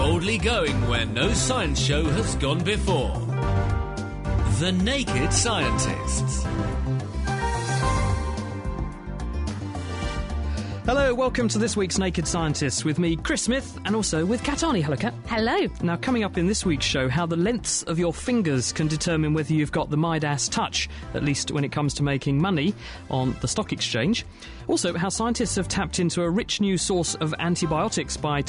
boldly going where no science show has gone before. The Naked Scientists. Hello, welcome to this week's Naked Scientists with me, Chris Smith, and also with Kat Arney. Hello, Kat. Hello. Now, coming up in this week's show, how the lengths of your fingers can determine whether you've got the Midas touch, at least when it comes to making money on the stock exchange. Also, how scientists have tapped into a rich new source of antibiotics by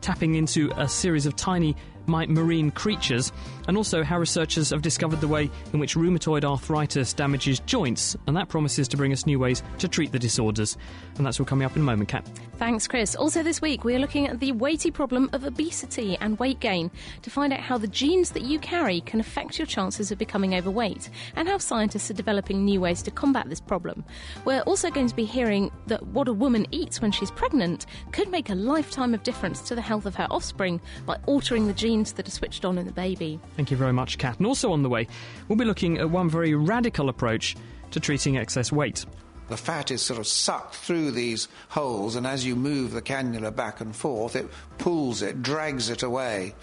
tapping into a series of tiny marine creatures, and also how researchers have discovered the way in which rheumatoid arthritis damages joints, and that promises to bring us new ways to treat the disorders. And that's all coming up in a moment, Kat. Thanks, Chris. Also this week, we are looking at the weighty problem of obesity and weight gain to find out how the genes that you carry can affect your chances of becoming overweight, and how scientists are developing new ways to combat this problem. We're also going to be hearing that what a woman eats when she's pregnant could make a lifetime of difference to the health of her offspring by altering the genes that are switched on in the baby. Thank you very much, Kat. And also on the way, we'll be looking at one very radical approach to treating excess weight. The fat is sort of sucked through these holes, and as you move the cannula back and forth, it pulls it, drags it away.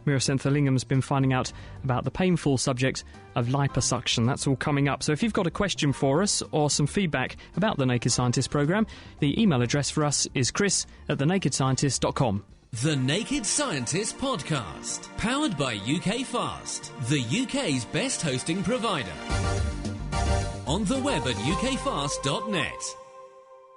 Mira Senthilingham's been finding out about the painful subject of liposuction. That's all coming up. So if you've got a question for us or some feedback about the Naked Scientist programme, the email address for us is chris@thenakedscientist.com. The Naked Scientist Podcast, powered by UK Fast, the UK's best hosting provider. On the web at ukfast.net.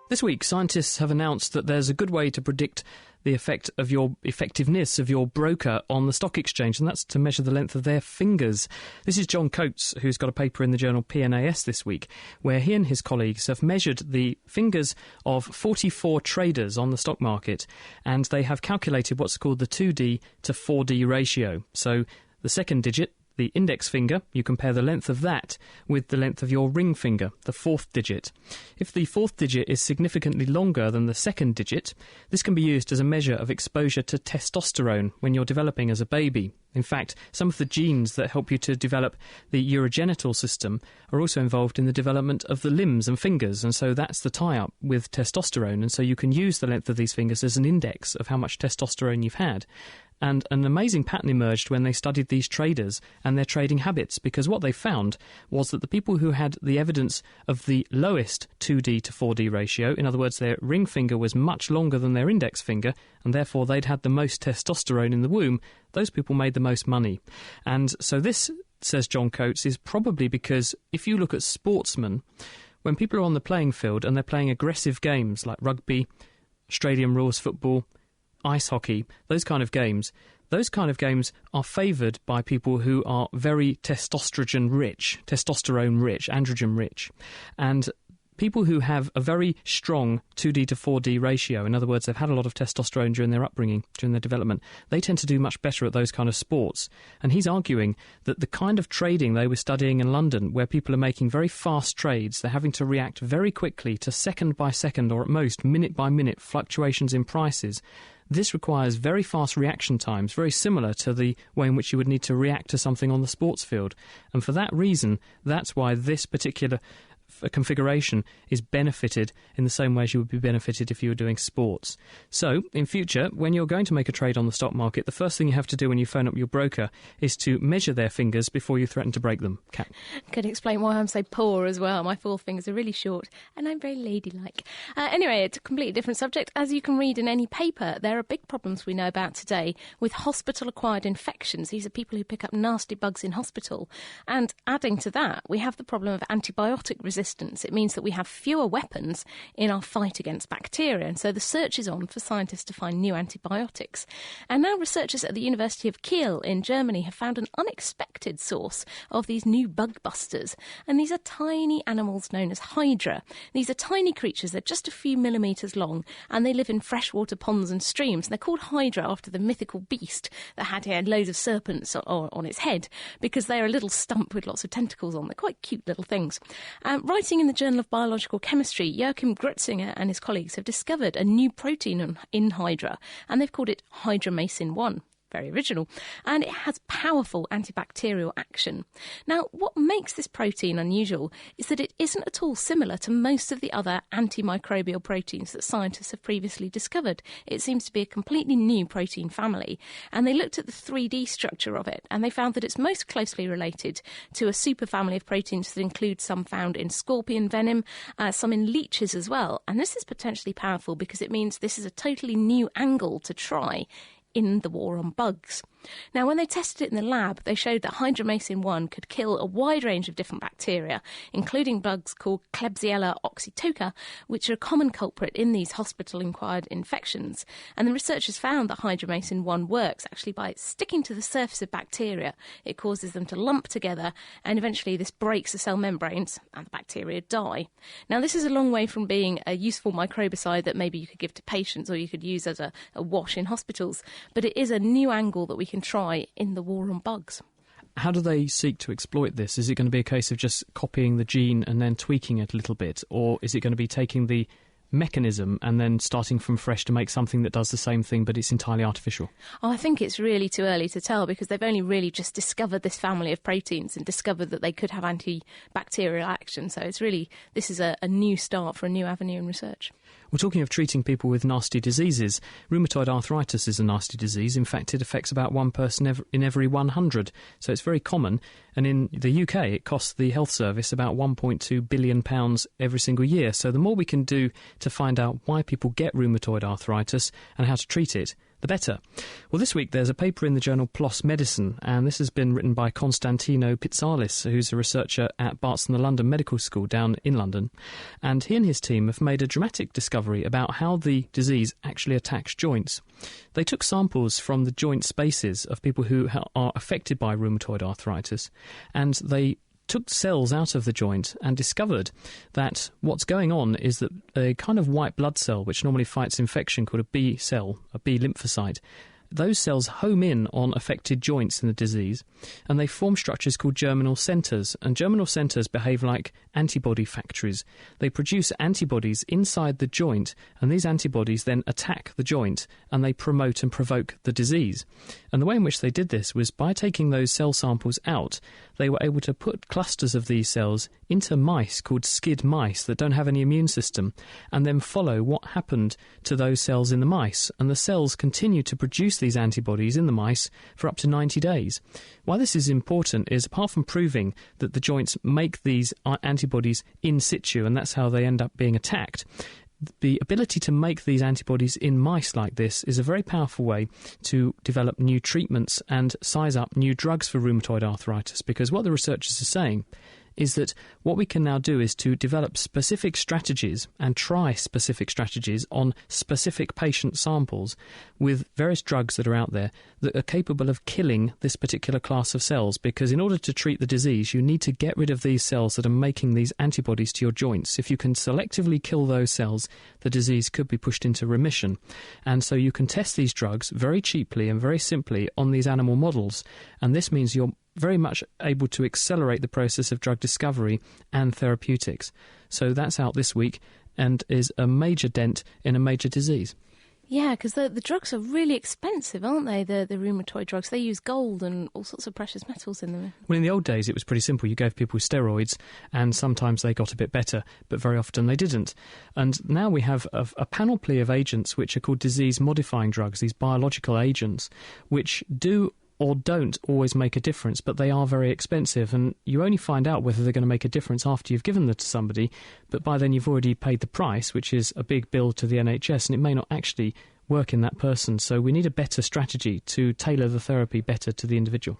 This week, scientists have announced that there's a good way to predict the effectiveness of your broker on the stock exchange, and that's to measure the length of their fingers. This is John Coates, who's got a paper in the journal PNAS this week, where he and his colleagues have measured the fingers of 44 traders on the stock market, and they have calculated what's called the 2D to 4D ratio. So the second digit, the index finger, you compare the length of that with the length of your ring finger, the fourth digit. If the fourth digit is significantly longer than the second digit, this can be used as a measure of exposure to testosterone when you're developing as a baby. In fact, some of the genes that help you to develop the urogenital system are also involved in the development of the limbs and fingers, and so that's the tie-up with testosterone, and so you can use the length of these fingers as an index of how much testosterone you've had. And an amazing pattern emerged when they studied these traders and their trading habits, because what they found was that the people who had the evidence of the lowest 2D to 4D ratio, in other words, their ring finger was much longer than their index finger, and therefore they'd had the most testosterone in the womb, those people made the most money. And so this, says John Coates, is probably because if you look at sportsmen, when people are on the playing field and they're playing aggressive games like rugby, Australian rules football, ice hockey, those kind of games are favoured by people who are very testosterone rich, androgen rich. And people who have a very strong 2D to 4D ratio, in other words, they've had a lot of testosterone during their upbringing, during their development, they tend to do much better at those kind of sports. And he's arguing that the kind of trading they were studying in London, where people are making very fast trades, they're having to react very quickly to second by second, or at most minute by minute fluctuations in prices, this requires very fast reaction times, very similar to the way in which you would need to react to something on the sports field. And for that reason, that's why this particular configuration is benefited in the same way as you would be benefited if you were doing sports. So, in future, when you're going to make a trade on the stock market, the first thing you have to do when you phone up your broker is to measure their fingers before you threaten to break them. Kat? Could explain why I'm so poor as well. My forefingers are really short and I'm very ladylike. Anyway, it's a completely different subject. As you can read in any paper, there are big problems we know about today with hospital-acquired infections. These are people who pick up nasty bugs in hospital. And adding to that, we have the problem of antibiotic resistance. It means that we have fewer weapons in our fight against bacteria, and so the search is on for scientists to find new antibiotics. And now researchers at the University of Kiel in Germany have found an unexpected source of these new bug busters, and these are tiny animals known as hydra. These are tiny creatures, they're just a few millimetres long, and they live in freshwater ponds and streams. They're called hydra after the mythical beast that had loads of serpents on its head, because they're a little stump with lots of tentacles on. They're quite cute little things. Writing in the Journal of Biological Chemistry, Joachim Grötzinger and his colleagues have discovered a new protein in hydra, and they've called it hydramycin 1. very original, and it has powerful antibacterial action. Now, what makes this protein unusual is that it isn't at all similar to most of the other antimicrobial proteins that scientists have previously discovered. It seems to be a completely new protein family, and they looked at the 3D structure of it, and they found that it's most closely related to a superfamily of proteins that include some found in scorpion venom, some in leeches as well. And this is potentially powerful because it means this is a totally new angle to try in the war on bugs. Now, when they tested it in the lab, they showed that hydromycin-1 could kill a wide range of different bacteria, including bugs called Klebsiella oxytoca, which are a common culprit in these hospital-acquired infections. And the researchers found that hydromycin-1 works actually by sticking to the surface of bacteria. It causes them to lump together, and eventually this breaks the cell membranes, and the bacteria die. Now, this is a long way from being a useful microbicide that maybe you could give to patients or you could use as a wash in hospitals, but it is a new angle that we can try in the war on bugs. How do they seek to exploit this? Is it going to be a case of just copying the gene and then tweaking it a little bit? Or is it going to be taking the mechanism and then starting from fresh to make something that does the same thing but it's entirely artificial? I think it's really too early to tell because they've only really just discovered this family of proteins and discovered that they could have antibacterial action. So this is a new start for a new avenue in research. We're talking of treating people with nasty diseases. Rheumatoid arthritis is a nasty disease. In fact, it affects about one person in every 100. So it's very common. And in the UK, it costs the health service about £1.2 billion every single year. So the more we can do to find out why people get rheumatoid arthritis and how to treat it, the better. Well, this week there's a paper in the journal PLOS Medicine, and this has been written by Konstantino Pitsalis, who's a researcher at Barts and the London Medical School down in London. And he and his team have made a dramatic discovery about how the disease actually attacks joints. They took samples from the joint spaces of people who are affected by rheumatoid arthritis, and they took cells out of the joint and discovered that what's going on is that a kind of white blood cell, which normally fights infection, called a B cell, a B lymphocyte, those cells home in on affected joints in the disease, and they form structures called germinal centres. And germinal centres behave like antibody factories. They produce antibodies inside the joint, and these antibodies then attack the joint, and they promote and provoke the disease. And the way in which they did this was by taking those cell samples out, they were able to put clusters of these cells into mice called SCID mice that don't have any immune system, and then follow what happened to those cells in the mice. And the cells continue to produce these antibodies in the mice for up to 90 days. Why this is important is, apart from proving that the joints make these antibodies in situ, and that's how they end up being attacked, the ability to make these antibodies in mice like this is a very powerful way to develop new treatments and size up new drugs for rheumatoid arthritis, because what the researchers are saying is that what we can now do is to develop specific strategies and try specific strategies on specific patient samples with various drugs that are out there that are capable of killing this particular class of cells, because in order to treat the disease, you need to get rid of these cells that are making these antibodies to your joints. If you can selectively kill those cells, the disease could be pushed into remission. And so you can test these drugs very cheaply and very simply on these animal models, and this means you're very much able to accelerate the process of drug discovery and therapeutics. So that's out this week and is a major dent in a major disease. Yeah, because the drugs are really expensive, aren't they? The rheumatoid drugs. They use gold and all sorts of precious metals in them. Well, in the old days, it was pretty simple. You gave people steroids, and sometimes they got a bit better, but very often they didn't. And now we have a panoply of agents which are called disease-modifying drugs, these biological agents, which do or don't always make a difference, but they are very expensive, and you only find out whether they're going to make a difference after you've given them to somebody, but by then you've already paid the price, which is a big bill to the NHS, and it may not actually work in that person. So we need a better strategy to tailor the therapy better to the individual.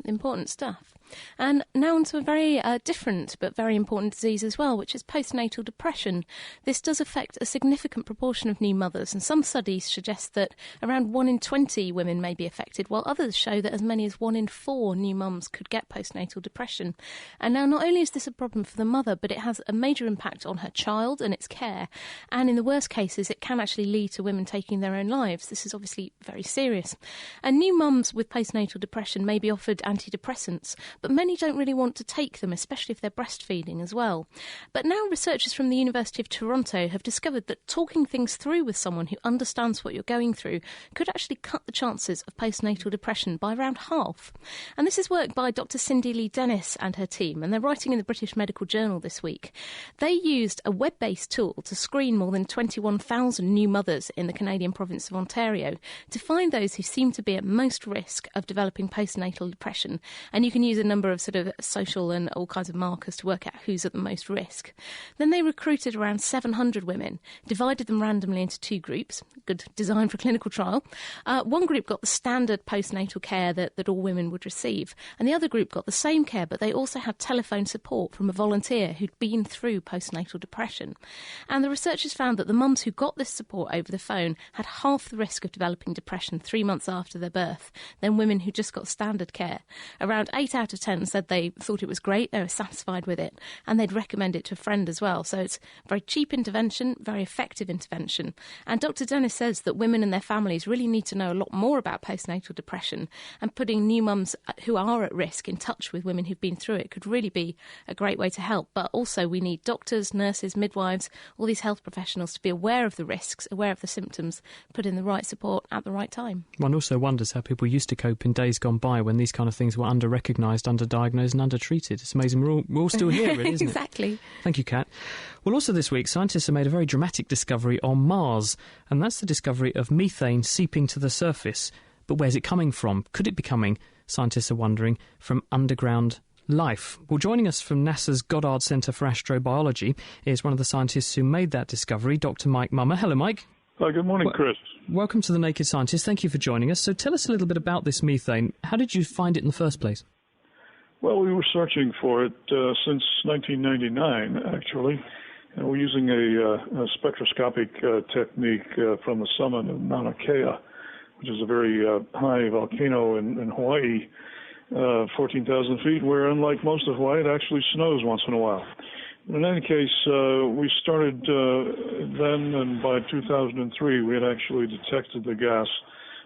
Important stuff. And now on to a very different but very important disease as well, which is postnatal depression. This does affect a significant proportion of new mothers, and some studies suggest that around 1 in 20 women may be affected, while others show that as many as 1 in 4 new mums could get postnatal depression. And now not only is this a problem for the mother, but it has a major impact on her child and its care. And in the worst cases, it can actually lead to women taking their own lives. This is obviously very serious. And new mums with postnatal depression may be offered antidepressants, but many don't really want to take them, especially if they're breastfeeding as well. But now researchers from the University of Toronto have discovered that talking things through with someone who understands what you're going through could actually cut the chances of postnatal depression by around half. And this is work by Dr. Cindy Lee Dennis and her team, and they're writing in the British Medical Journal this week. They used a web-based tool to screen more than 21,000 new mothers in the Canadian province of Ontario to find those who seem to be at most risk of developing postnatal depression. And you can use a number of sort of social and all kinds of markers to work out who's at the most risk. Then they recruited around 700 women, divided them randomly into two groups, good design for a clinical trial. One group got the standard postnatal care that all women would receive, and the other group got the same care, but they also had telephone support from a volunteer who'd been through postnatal depression. And the researchers found that the mums who got this support over the phone had half the risk of developing depression 3 months after their birth than women who just got standard care. Around 8 out of 10 said they thought it was great, they were satisfied with it, and they'd recommend it to a friend as well. So it's a very cheap intervention, very effective intervention. And Dr. Dennis says that women and their families really need to know a lot more about postnatal depression, and putting new mums who are at risk in touch with women who've been through it could really be a great way to help. But also we need doctors, nurses, midwives, all these health professionals to be aware of the risks, aware of the symptoms, put in the right support at the right time. One also wonders how people used to cope in days gone by when these kind of things were under-recognised, under-diagnosed and under-treated. It's amazing we're all still here, really, isn't Exactly. it? Thank you, Kat. Well, also this week, scientists have made a very dramatic discovery on Mars, and that's the discovery of methane seeping to the surface. But where's it coming from? Could it be coming, scientists are wondering, from underground life? Well, joining us from NASA's Goddard Centre for Astrobiology is one of the scientists who made that discovery, Dr. Mike Mummer. Hello, Mike. Hi, good morning, Chris. Welcome to The Naked Scientist. Thank you for joining us. So tell us a little bit about this methane. How did you find it in the first place? Well, we were searching for it since 1999, actually. And we're using a spectroscopic technique from the summit of Mauna Kea, which is a very high volcano in Hawaii, 14,000 feet, where, unlike most of Hawaii, it actually snows once in a while. In any case, we started then, and by 2003, we had actually detected the gas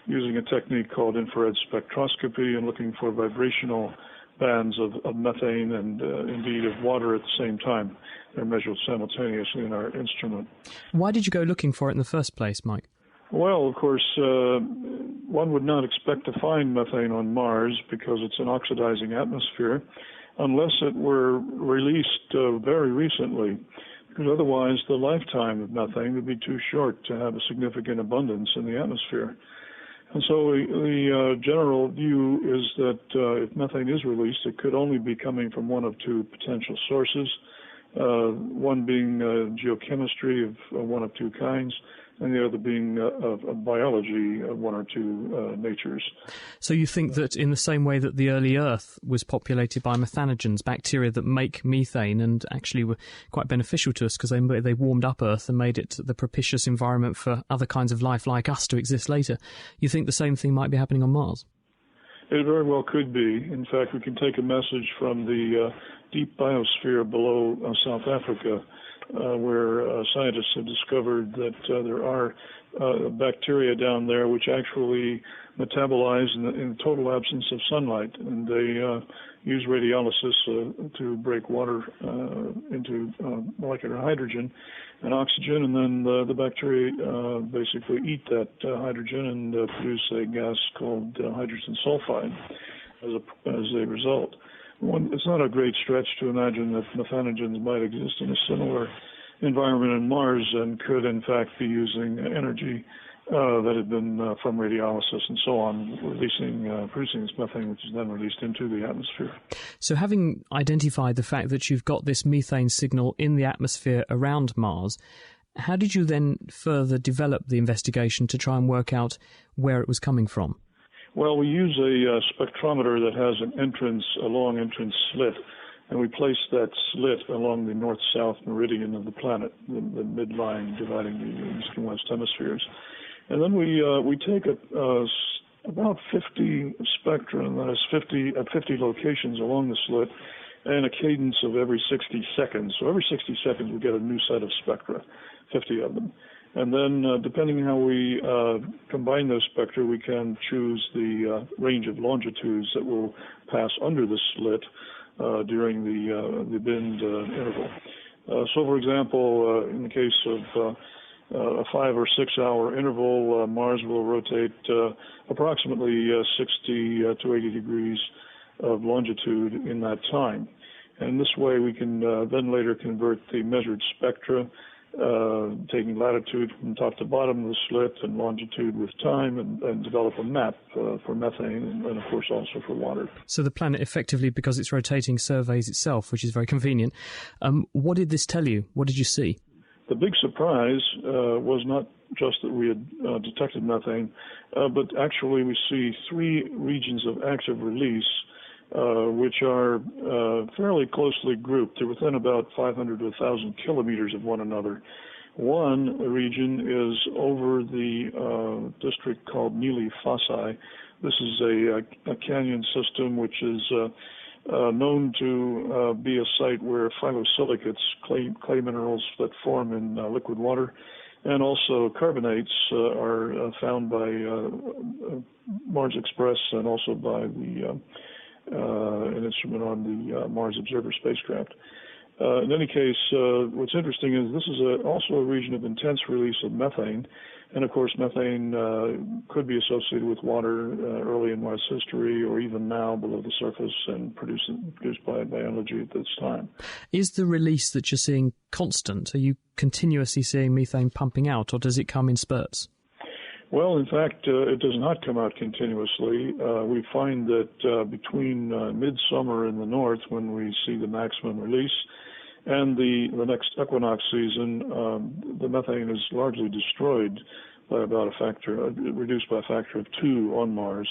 using a technique called infrared spectroscopy and looking for vibrational bands of methane and indeed of water at the same time. They're measured simultaneously in our instrument. Why did you go looking for it in the first place, Mike? Well, of course, one would not expect to find methane on Mars because it's an oxidizing atmosphere, unless it were released very recently, because otherwise the lifetime of methane would be too short to have a significant abundance in the atmosphere. And so the general view is that if methane is released, it could only be coming from one of two potential sources, one being geochemistry of one of two kinds, and the other being of biology of one or two natures. So you think that in the same way that the early Earth was populated by methanogens, bacteria that make methane and actually were quite beneficial to us because they warmed up Earth and made it the propitious environment for other kinds of life like us to exist later, you think the same thing might be happening on Mars? It very well could be. In fact, we can take a message from the deep biosphere below South Africa, where scientists have discovered that there are bacteria down there which actually metabolize in the total absence of sunlight, and they use radiolysis to break water into molecular hydrogen and oxygen, and then the bacteria basically eat that hydrogen and produce a gas called hydrogen sulfide as a result. It's not a great stretch to imagine that methanogens might exist in a similar environment on Mars and could, in fact, be using energy that had been from radiolysis and so on, producing this methane, which is then released into the atmosphere. So having identified the fact that you've got this methane signal in the atmosphere around Mars, how did you then further develop the investigation to try and work out where it was coming from? Well, we use a spectrometer that has a long entrance slit, and we place that slit along the north-south meridian of the planet, the midline dividing the east and west hemispheres. And then we take about 50 spectra, and that is 50 locations along the slit, and a cadence of every 60 seconds. So every 60 seconds we get a new set of spectra, 50 of them. And then, depending how we combine those spectra, we can choose the range of longitudes that will pass under the slit during the bend interval. So, for example, in the case of a 5 or 6 hour interval, Mars will rotate approximately 60 to 80 degrees of longitude in that time. And this way we can then later convert the measured spectra, taking latitude from top to bottom of the slit and longitude with time, and develop a map for methane and, of course, also for water. So the planet effectively, because it's rotating, surveys itself, which is very convenient. What did this tell you? What did you see? The big surprise was not just that we had detected methane, but actually we see 3 regions of active release, which are fairly closely grouped. They're within about 500 to 1,000 kilometers of one another. One region is over the district called Nili Fossae. This is a canyon system which is known to be a site where phyllosilicates, clay minerals that form in liquid water, and also carbonates are found by Mars Express and also by an instrument on the Mars Observer spacecraft. In any case, what's interesting is this is also a region of intense release of methane, and of course methane could be associated with water early in Mars history, or even now below the surface and produced by biology at this time. Is the release that you're seeing constant? Are you continuously seeing methane pumping out, or does it come in spurts? Well, in fact, it does not come out continuously. We find that between midsummer in the north, when we see the maximum release, and the next equinox season, the methane is largely destroyed by about reduced by a factor of 2 on Mars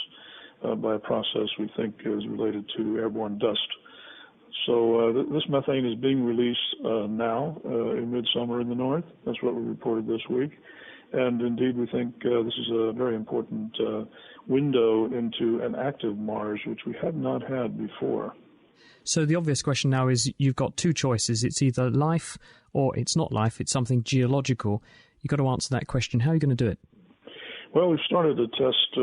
by a process we think is related to airborne dust. So this methane is being released now in midsummer in the north. That's what we reported this week. And indeed, we think this is a very important window into an active Mars, which we have not had before. So the obvious question now is you've got 2 choices. It's either life or it's not life. It's something geological. You've got to answer that question. How are you going to do it? Well, we've started to test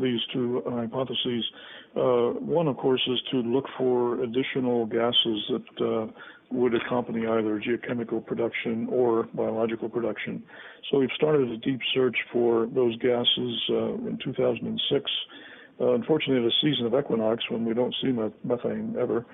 these 2 hypotheses. One, of course, is to look for additional gases that would accompany either geochemical production or biological production. So we've started a deep search for those gases in 2006. Unfortunately, at a season of equinox when we don't see methane ever,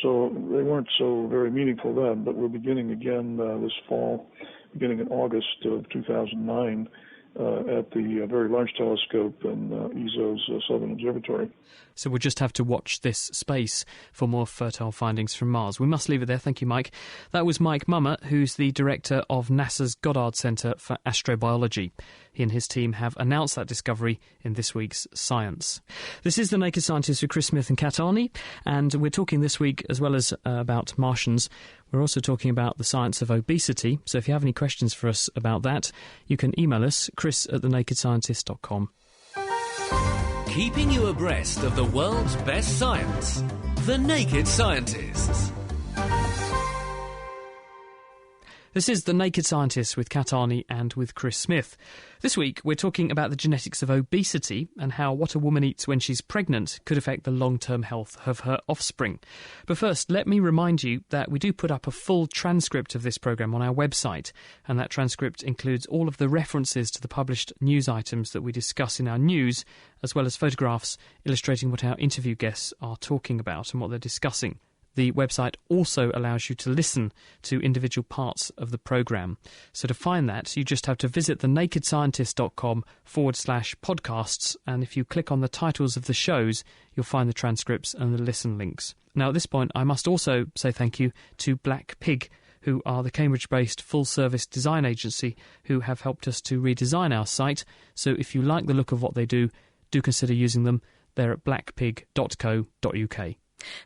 so they weren't so very meaningful then, but we're beginning again this fall, beginning in August of 2009, at the Very Large Telescope in ESO's Southern Observatory. So we'll just have to watch this space for more fertile findings from Mars. We must leave it there. Thank you, Mike. That was Mike Mummer, who's the director of NASA's Goddard Center for Astrobiology. He and his team have announced that discovery in this week's Science. This is The Naked Scientist with Chris Smith and Kat Arney, and we're talking this week, as well as about Martians, we're also talking about the science of obesity. So if you have any questions for us about that, you can email us, chris@thenakedscientist.com. Keeping you abreast of the world's best science. The Naked Scientists. This is The Naked Scientists with Kat Arney and with Chris Smith. This week we're talking about the genetics of obesity and how what a woman eats when she's pregnant could affect the long-term health of her offspring. But first, let me remind you that we do put up a full transcript of this programme on our website, and that transcript includes all of the references to the published news items that we discuss in our news, as well as photographs illustrating what our interview guests are talking about and what they're discussing. The website also allows you to listen to individual parts of the programme. So to find that, you just have to visit thenakedscientist.com/podcasts, and if you click on the titles of the shows, you'll find the transcripts and the listen links. Now, at this point, I must also say thank you to Black Pig, who are the Cambridge-based full-service design agency who have helped us to redesign our site. So if you like the look of what they do consider using them. They're at blackpig.co.uk.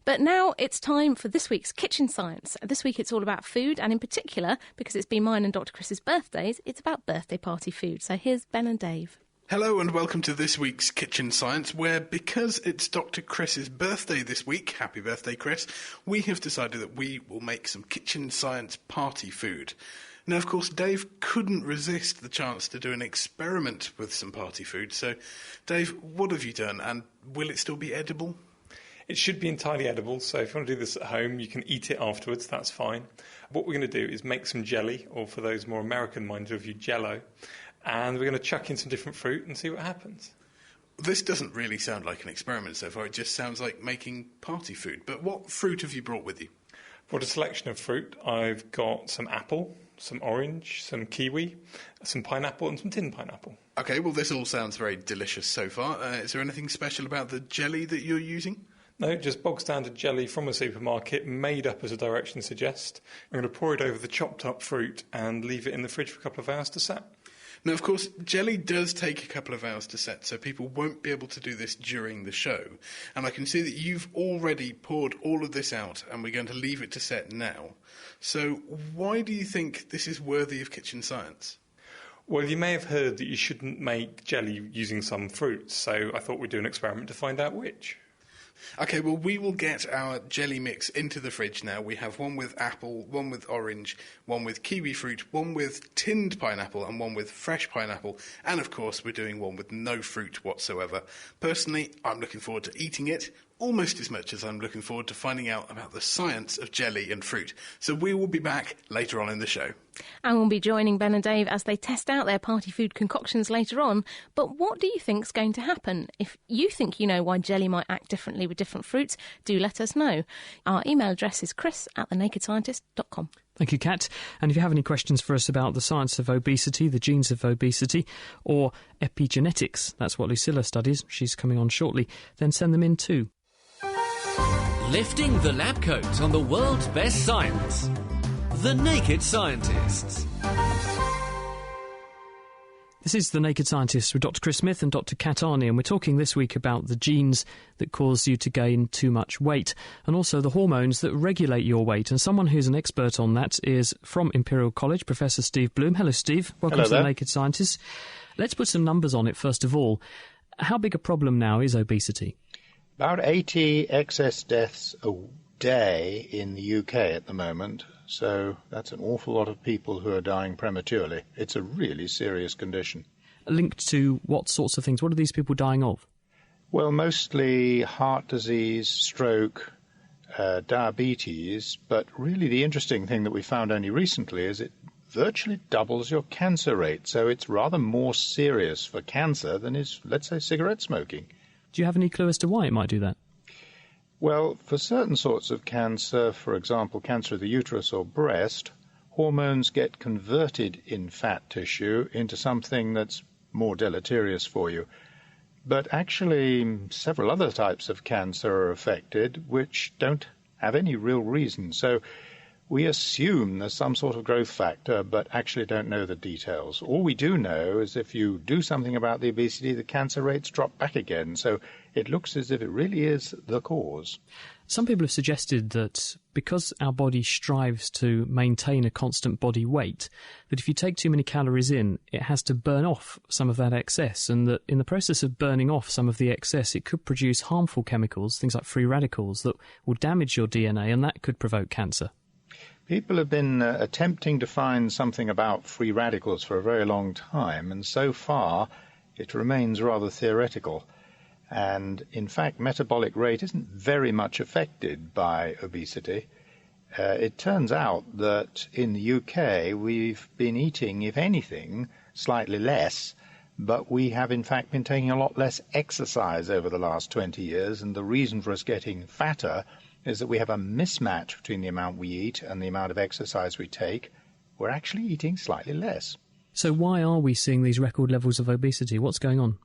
But now it's time for this week's Kitchen Science. This week it's all about food, and in particular, because it's been mine and Dr. Chris's birthdays, it's about birthday party food. So here's Ben and Dave. Hello and welcome to this week's Kitchen Science, where because it's Dr. Chris's birthday this week, happy birthday Chris, we have decided that we will make some Kitchen Science party food. Now, of course, Dave couldn't resist the chance to do an experiment with some party food. So, Dave, what have you done, and will it still be edible? It should be entirely edible, so if you want to do this at home, you can eat it afterwards, that's fine. What we're going to do is make some jelly, or for those more American-minded of you, Jell-O, and we're going to chuck in some different fruit and see what happens. This doesn't really sound like an experiment so far, it just sounds like making party food. But what fruit have you brought with you? For a selection of fruit, I've got some apple, some orange, some kiwi, some pineapple and some tin pineapple. OK, well, this all sounds very delicious so far. Is there anything special about the jelly that you're using? No, just bog standard jelly from a supermarket, made up as the directions suggest. I'm going to pour it over the chopped up fruit and leave it in the fridge for a couple of hours to set. Now, of course, jelly does take a couple of hours to set, so people won't be able to do this during the show. And I can see that you've already poured all of this out, and we're going to leave it to set now. So why do you think this is worthy of kitchen science? Well, you may have heard that you shouldn't make jelly using some fruits, so I thought we'd do an experiment to find out which. OK, well, we will get our jelly mix into the fridge now. We have one with apple, one with orange, one with kiwi fruit, one with tinned pineapple, and one with fresh pineapple. And, of course, we're doing one with no fruit whatsoever. Personally, I'm looking forward to eating it almost as much as I'm looking forward to finding out about the science of jelly and fruit. So we will be back later on in the show. And we'll be joining Ben and Dave as they test out their party food concoctions later on. But what do you think's going to happen? If you think you know why jelly might act differently with different fruits, do let us know. Our email address is chris@thenakedscientist.com. Thank you, Kat. And if you have any questions for us about the science of obesity, the genes of obesity, or epigenetics, that's what Lucilla studies, she's coming on shortly, then send them in too. Lifting the lab coat on the world's best science. The Naked Scientists. This is The Naked Scientists with Dr. Chris Smith and Dr. Kat Arney, and we're talking this week about the genes that cause you to gain too much weight and also the hormones that regulate your weight. And someone who's an expert on that is from Imperial College, Professor Steve Bloom. Hello, Steve. Welcome to The Naked Scientists. Let's put some numbers on it first of all. How big a problem now is obesity? About 80 excess deaths a day in the UK at the moment. So that's an awful lot of people who are dying prematurely. It's a really serious condition. Linked to what sorts of things? What are these people dying of? Well, mostly heart disease, stroke, diabetes, but really the interesting thing that we found only recently is it virtually doubles your cancer rate. So it's rather more serious for cancer than is, let's say, cigarette smoking. Do you have any clue as to why it might do that? Well, for certain sorts of cancer, for example, cancer of the uterus or breast, hormones get converted in fat tissue into something that's more deleterious for you. But actually, several other types of cancer are affected which don't have any real reason. So we assume there's some sort of growth factor, but actually don't know the details. All we do know is if you do something about the obesity, the cancer rates drop back again. So it looks as if it really is the cause. Some people have suggested that because our body strives to maintain a constant body weight, that if you take too many calories in, it has to burn off some of that excess, and that in the process of burning off some of the excess, it could produce harmful chemicals, things like free radicals, that will damage your DNA, and that could provoke cancer. People have been attempting to find something about free radicals for a very long time, and so far it remains rather theoretical. And in fact, metabolic rate isn't very much affected by obesity. It turns out that in the UK we've been eating, if anything, slightly less, but we have in fact been taking a lot less exercise over the last 20 years, and the reason for us getting fatter is that we have a mismatch between the amount we eat and the amount of exercise we take. We're actually eating slightly less. So why are we seeing these record levels of obesity? What's going on?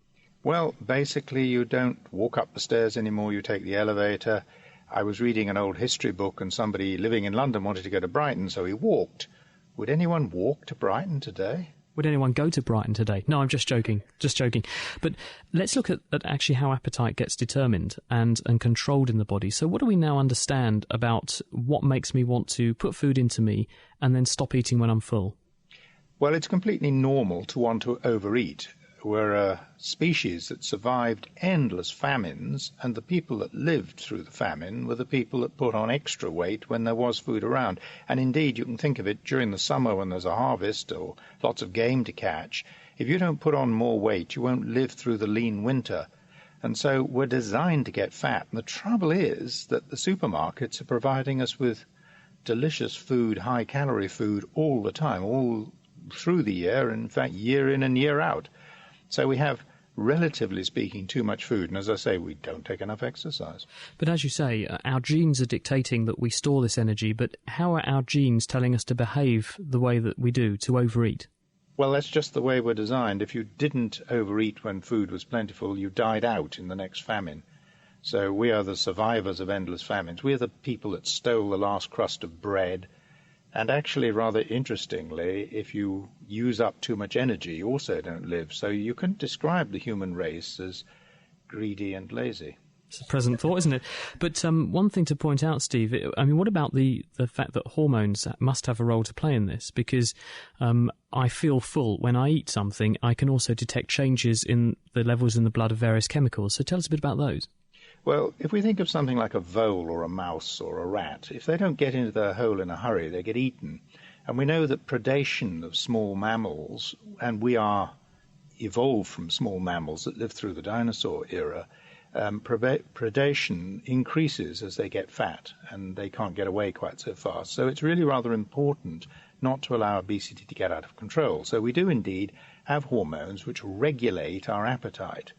Well, basically you don't walk up the stairs anymore, you take the elevator. I was reading an old history book and somebody living in London wanted to go to Brighton, so he walked. Would anyone walk to Brighton today? Would anyone go to Brighton today? No, I'm just joking. But let's look at actually how appetite gets determined and controlled in the body. So what do we now understand about what makes me want to put food into me and then stop eating when I'm full? Well, it's completely normal to want to overeat. were a species that survived endless famines, and the people that lived through the famine were the people that put on extra weight when there was food around. And indeed, you can think of it during the summer when there's a harvest or lots of game to catch. If you don't put on more weight, you won't live through the lean winter. And so we're designed to get fat. And the trouble is that the supermarkets are providing us with delicious food, high-calorie food all the time, all through the year, in fact, year in and year out. So we have, relatively speaking, too much food. And as I say, we don't take enough exercise. But as you say, our genes are dictating that we store this energy. But how are our genes telling us to behave the way that we do, to overeat? Well, that's just the way we're designed. If you didn't overeat when food was plentiful, you died out in the next famine. So we are the survivors of endless famines. We're the people that stole the last crust of bread. And actually, rather interestingly, if you use up too much energy, you also don't live. So you can describe the human race as greedy and lazy. It's a present thought, isn't it? But one thing to point out, Steve, I mean, what about the fact that hormones must have a role to play in this? Because I feel full. When I eat something, I can also detect changes in the levels in the blood of various chemicals. So tell us a bit about those. Well, if we think of something like a vole or a mouse or a rat, if they don't get into their hole in a hurry, they get eaten. And we know that predation of small mammals, and we are evolved from small mammals that lived through the dinosaur era, predation increases as they get fat, and they can't get away quite so fast. So it's really rather important not to allow obesity to get out of control. So we do indeed have hormones which regulate our appetite.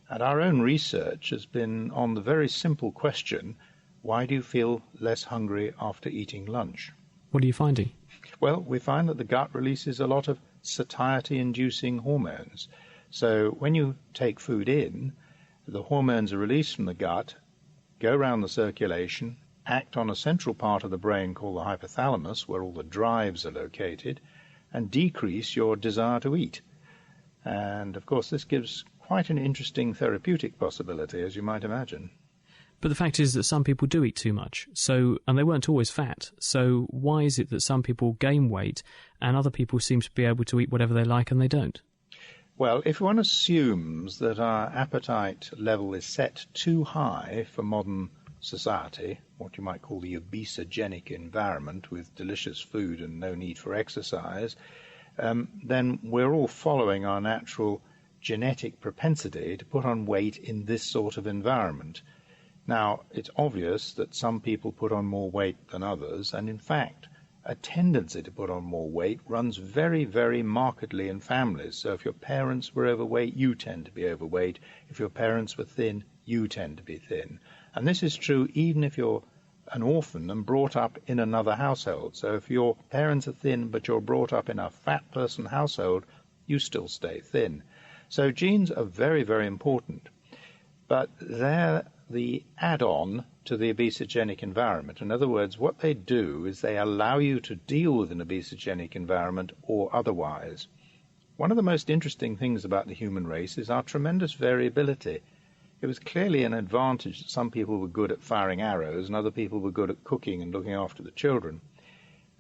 And our own research has been on the very simple question, why do you feel less hungry after eating lunch? What are you finding? Well, we find that the gut releases a lot of satiety-inducing hormones. So when you take food in, the hormones are released from the gut, go around the circulation, act on a central part of the brain called the hypothalamus, where all the drives are located, and decrease your desire to eat. And, of course, this gives quite an interesting therapeutic possibility, as you might imagine. But the fact is that some people do eat too much, and they weren't always fat. So why is it that some people gain weight and other people seem to be able to eat whatever they like and they don't? Well, if one assumes that our appetite level is set too high for modern society, what you might call the obesogenic environment with delicious food and no need for exercise, then we're all following our natural genetic propensity to put on weight in this sort of environment. Now, it's obvious that some people put on more weight than others, and in fact, a tendency to put on more weight runs very, very markedly in families. So if your parents were overweight, you tend to be overweight. If your parents were thin, you tend to be thin. And this is true even if you're an orphan and brought up in another household. So if your parents are thin but you're brought up in a fat person household, you still stay thin. So genes are very, very important, but they're the add-on to the obesogenic environment. In other words, what they do is they allow you to deal with an obesogenic environment or otherwise. One of the most interesting things about the human race is our tremendous variability. It was clearly an advantage that some people were good at firing arrows and other people were good at cooking and looking after the children.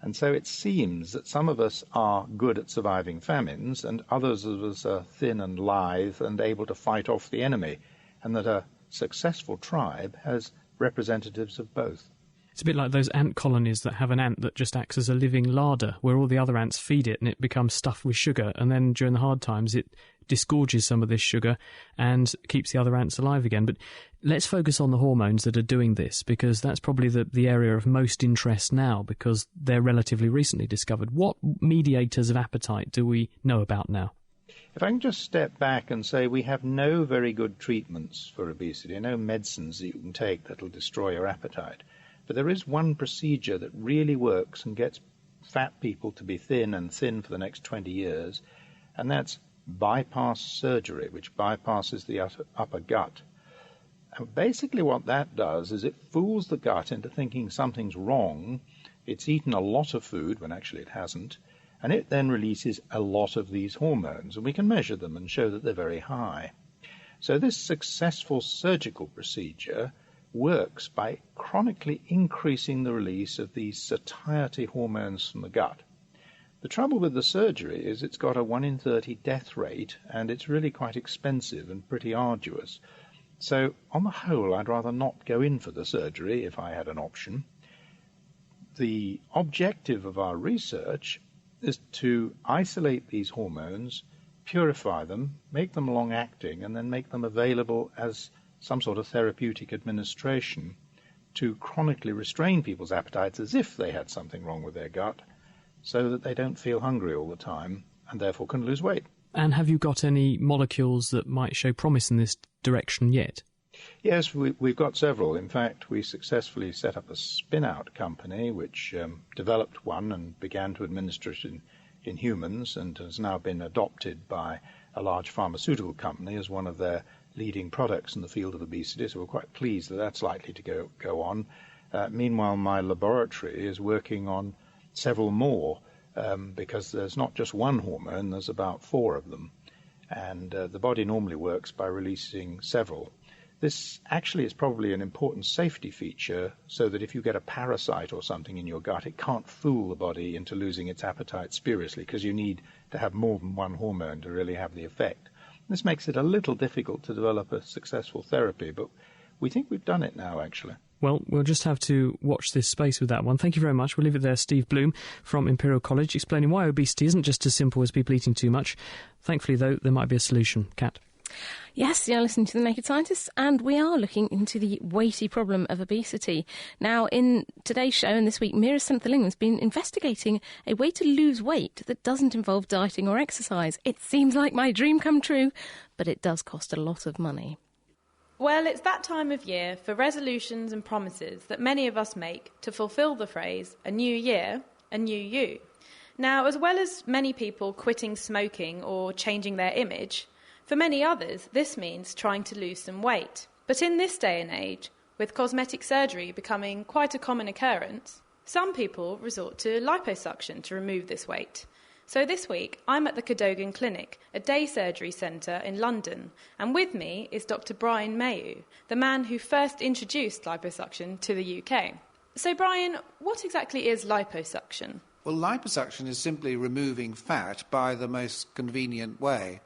And so it seems that some of us are good at surviving famines and others of us are thin and lithe and able to fight off the enemy, and that a successful tribe has representatives of both. It's a bit like those ant colonies that have an ant that just acts as a living larder where all the other ants feed it and it becomes stuffed with sugar, and then during the hard times it disgorges some of this sugar and keeps the other ants alive again. But let's focus on the hormones that are doing this, because that's probably the area of most interest now, because they're relatively recently discovered. What mediators of appetite do we know about now? If I can just step back and say we have no very good treatments for obesity, no medicines that you can take that will destroy your appetite. But there is one procedure that really works and gets fat people to be thin and thin for the next 20 years, and that's bypass surgery, which bypasses the upper gut. And basically what that does is it fools the gut into thinking something's wrong, it's eaten a lot of food when actually it hasn't, and it then releases a lot of these hormones, and we can measure them and show that they're very high. So this successful surgical procedure works by chronically increasing the release of these satiety hormones from the gut. The trouble with the surgery is it's got a 1 in 30 death rate, and it's really quite expensive and pretty arduous. So, on the whole, I'd rather not go in for the surgery if I had an option. The objective of our research is to isolate these hormones, purify them, make them long-acting, and then make them available as some sort of therapeutic administration to chronically restrain people's appetites as if they had something wrong with their gut, so that they don't feel hungry all the time and therefore can lose weight. And have you got any molecules that might show promise in this direction yet? Yes, we've got several. In fact, we successfully set up a spin-out company which developed one and began to administer it in humans, and has now been adopted by a large pharmaceutical company as one of their leading products in the field of obesity, so we're quite pleased that that's likely to go on. Meanwhile, my laboratory is working on several more, because there's not just one hormone, there's about 4 of them, and the body normally works by releasing several. This actually is probably an important safety feature, so that if you get a parasite or something in your gut, it can't fool the body into losing its appetite spuriously, because you need to have more than one hormone to really have the effect. This makes it a little difficult to develop a successful therapy, but we think we've done it now, actually. Well, we'll just have to watch this space with that one. Thank you very much. We'll leave it there. Steve Bloom from Imperial College, explaining why obesity isn't just as simple as people eating too much. Thankfully, though, there might be a solution. Kat? Yes, you're listening to The Naked Scientists, and we are looking into the weighty problem of obesity. Now, in today's show and this week, Mira Senthilingam has been investigating a way to lose weight that doesn't involve dieting or exercise. It seems like my dream come true, but it does cost a lot of money. Well, it's that time of year for resolutions and promises that many of us make to fulfil the phrase, a new year, a new you. Now, as well as many people quitting smoking or changing their image, for many others, this means trying to lose some weight. But in this day and age, with cosmetic surgery becoming quite a common occurrence, some people resort to liposuction to remove this weight. So this week, I'm at the Cadogan Clinic, a day surgery centre in London, and with me is Dr. Brian Mayu, the man who first introduced liposuction to the UK. So Brian, what exactly is liposuction? Well, liposuction is simply removing fat by the most convenient way.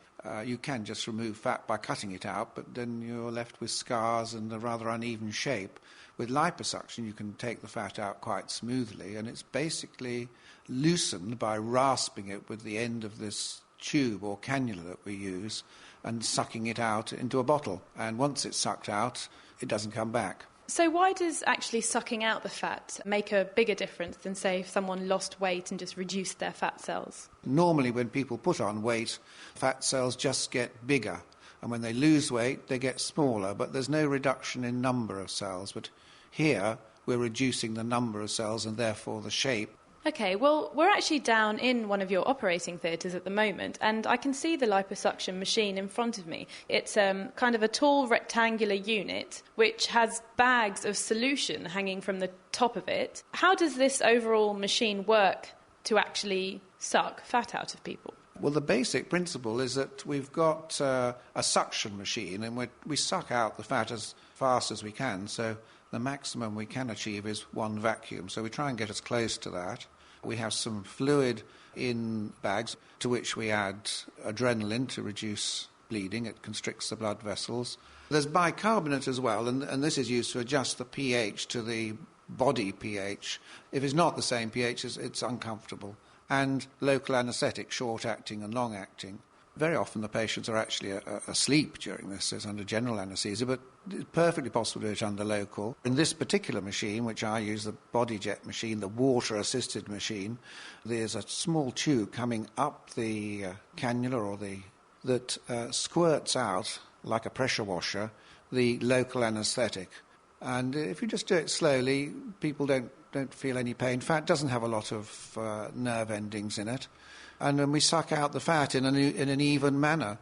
You can just remove fat by cutting it out, but then you're left with scars and a rather uneven shape. With liposuction, you can take the fat out quite smoothly, and it's basically loosened by rasping it with the end of this tube or cannula that we use and sucking it out into a bottle. And once it's sucked out, it doesn't come back. So why does actually sucking out the fat make a bigger difference than, say, if someone lost weight and just reduced their fat cells? Normally, when people put on weight, fat cells just get bigger. And when they lose weight, they get smaller. But there's no reduction in number of cells. But here, we're reducing the number of cells and therefore the shape. OK, well, we're actually down in one of your operating theatres at the moment, and I can see the liposuction machine in front of me. It's kind of a tall rectangular unit which has bags of solution hanging from the top of it. How does this overall machine work to actually suck fat out of people? Well, the basic principle is that we've got a suction machine, and we suck out the fat as fast as we can, so the maximum we can achieve is one vacuum. So we try and get as close to that. We have some fluid in bags to which we add adrenaline to reduce bleeding. It constricts the blood vessels. There's bicarbonate as well, and this is used to adjust the pH to the body pH. If it's not the same pH, it's uncomfortable. And local anaesthetic, short-acting and long-acting. Very often the patients are actually asleep during this. It's under general anaesthesia, but it's perfectly possible to do it under local. In this particular machine, which I use, the body jet machine, the water-assisted machine, there's a small tube coming up the cannula that squirts out, like a pressure washer, the local anaesthetic. And if you just do it slowly, people don't feel any pain. Fat doesn't have a lot of nerve endings in it. And then we suck out the fat in an even manner.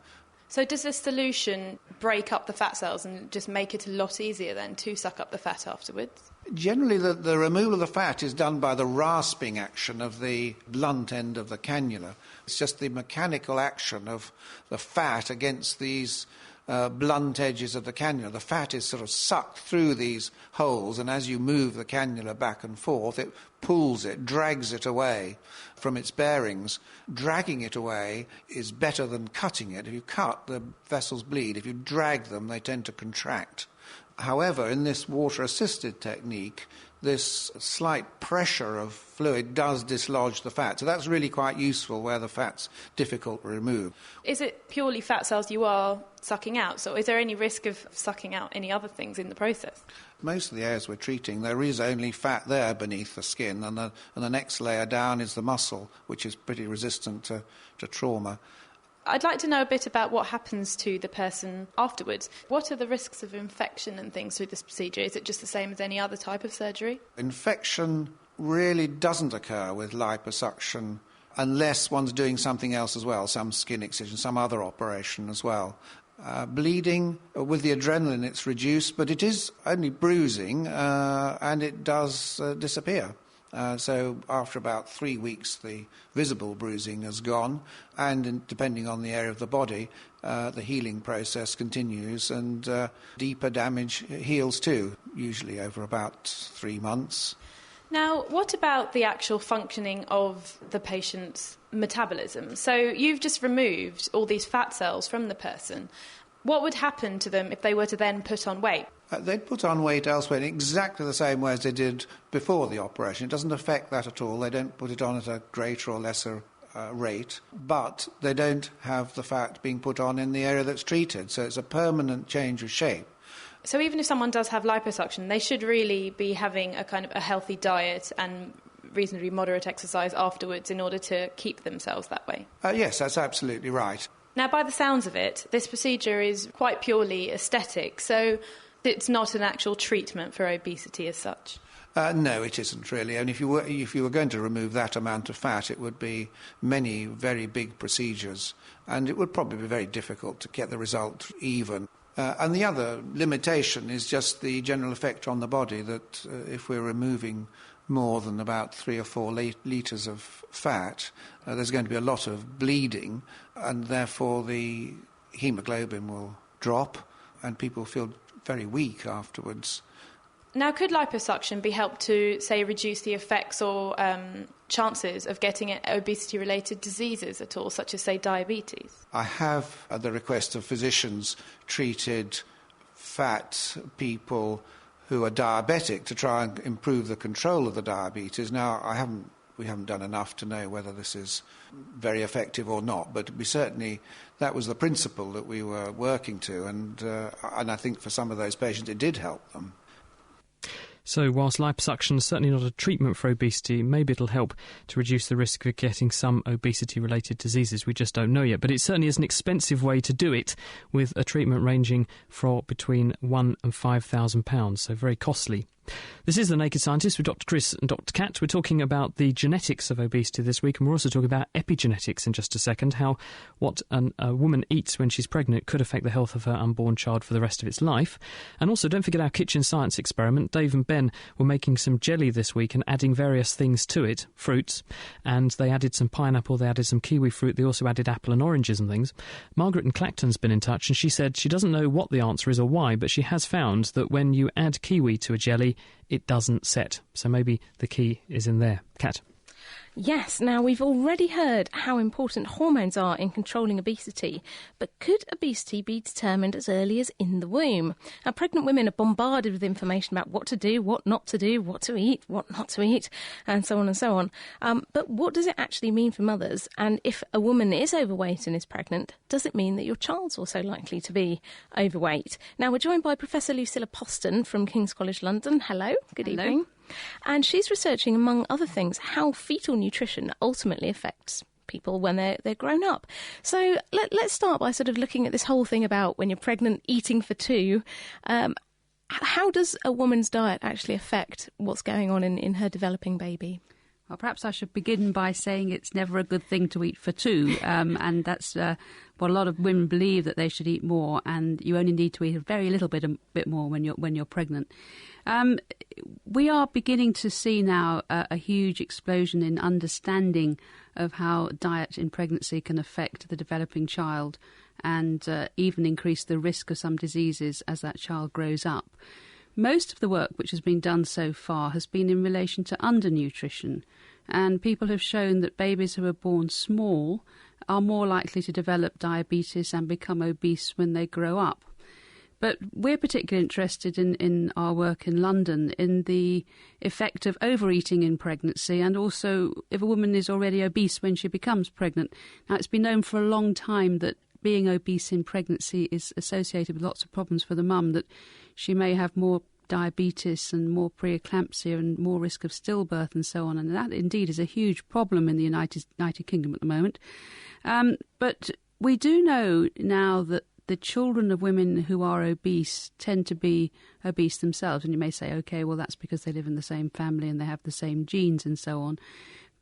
So does this solution break up the fat cells and just make it a lot easier then to suck up the fat afterwards? Generally, the removal of the fat is done by the rasping action of the blunt end of the cannula. It's just the mechanical action of the fat against these blunt edges of the cannula. The fat is sort of sucked through these holes, and as you move the cannula back and forth, it pulls it, drags it away from its bearings. Dragging it away is better than cutting it. If you cut, the vessels bleed. If you drag them, they tend to contract. However, in this water-assisted technique, this slight pressure of fluid does dislodge the fat. So that's really quite useful where the fat's difficult to remove. Is it purely fat cells you are sucking out? So is there any risk of sucking out any other things in the process? Most of the areas we're treating, there is only fat there beneath the skin, and the next layer down is the muscle, which is pretty resistant to trauma. I'd like to know a bit about what happens to the person afterwards. What are the risks of infection and things through this procedure? Is it just the same as any other type of surgery? Infection really doesn't occur with liposuction unless one's doing something else as well, some skin excision, some other operation as well. Bleeding, with the adrenaline it's reduced, but it is only bruising and it does disappear. So after about 3 weeks, the visible bruising has gone, and depending on the area of the body, the healing process continues, and deeper damage heals too, usually over about 3 months. Now, what about the actual functioning of the patient's metabolism? So you've just removed all these fat cells from the person. What would happen to them if they were to then put on weight? They'd put on weight elsewhere in exactly the same way as they did before the operation. It doesn't affect that at all. They don't put it on at a greater or lesser rate, but they don't have the fat being put on in the area that's treated. So it's a permanent change of shape. So even if someone does have liposuction, they should really be having a kind of a healthy diet and reasonably moderate exercise afterwards in order to keep themselves that way? Yes, that's absolutely right. Now, by the sounds of it, this procedure is quite purely aesthetic, so it's not an actual treatment for obesity as such. No, it isn't really. And if you were going to remove that amount of fat, it would be many very big procedures, and it would probably be very difficult to get the result even. And the other limitation is just the general effect on the body, that if we're removing more than about 3 or 4 litres of fat, there's going to be a lot of bleeding, and therefore the haemoglobin will drop, and people feel very weak afterwards. Now, could liposuction be helped to, say, reduce the effects or chances of getting obesity-related diseases at all, such as, say, diabetes? I have, at the request of physicians, treated fat people who are diabetic to try and improve the control of the diabetes. Now, we haven't done enough to know whether this is very effective or not, but that was the principle that we were working to, and I think for some of those patients it did help them. So whilst liposuction is certainly not a treatment for obesity, maybe it'll help to reduce the risk of getting some obesity-related diseases. We just don't know yet. But it certainly is an expensive way to do it, with a treatment ranging for between £1,000 and £5,000, so very costly. This is The Naked Scientist with Dr. Chris and Dr. Kat. We're talking about the genetics of obesity this week, and we're also talking about epigenetics in just a second, how what a woman eats when she's pregnant could affect the health of her unborn child for the rest of its life. And also, don't forget our kitchen science experiment. Dave and Ben were making some jelly this week and adding various things to it, fruits, and they added some pineapple, they added some kiwi fruit, they also added apple and oranges and things. Margaret in Clacton's been in touch, and she said she doesn't know what the answer is or why, but she has found that when you add kiwi to a jelly, it doesn't set. So maybe the key is in there. Kat? Yes, now we've already heard how important hormones are in controlling obesity, but could obesity be determined as early as in the womb? Now, pregnant women are bombarded with information about what to do, what not to do, what to eat, what not to eat, and so on and so on. But what does it actually mean for mothers? And if a woman is overweight and is pregnant, does it mean that your child's also likely to be overweight? Now, we're joined by Professor Lucilla Poston from King's College London. Hello, good evening. And she's researching, among other things, how fetal nutrition ultimately affects people when they're grown up. So let's start by sort of looking at this whole thing about when you're pregnant, eating for two. How does a woman's diet actually affect what's going on in her developing baby? Well, perhaps I should begin by saying it's never a good thing to eat for two, and that's what a lot of women believe, that they should eat more, and you only need to eat a very little bit more when you're pregnant. We are beginning to see now a huge explosion in understanding of how diet in pregnancy can affect the developing child, and even increase the risk of some diseases as that child grows up. Most of the work which has been done so far has been in relation to undernutrition, and people have shown that babies who are born small are more likely to develop diabetes and become obese when they grow up. But we're particularly interested in our work in London in the effect of overeating in pregnancy, and also if a woman is already obese when she becomes pregnant. Now, it's been known for a long time that being obese in pregnancy is associated with lots of problems for the mum, that she may have more diabetes and more preeclampsia and more risk of stillbirth and so on. And that indeed is a huge problem in the United Kingdom at the moment. But we do know now that the children of women who are obese tend to be obese themselves. And you may say, OK, well, that's because they live in the same family and they have the same genes and so on.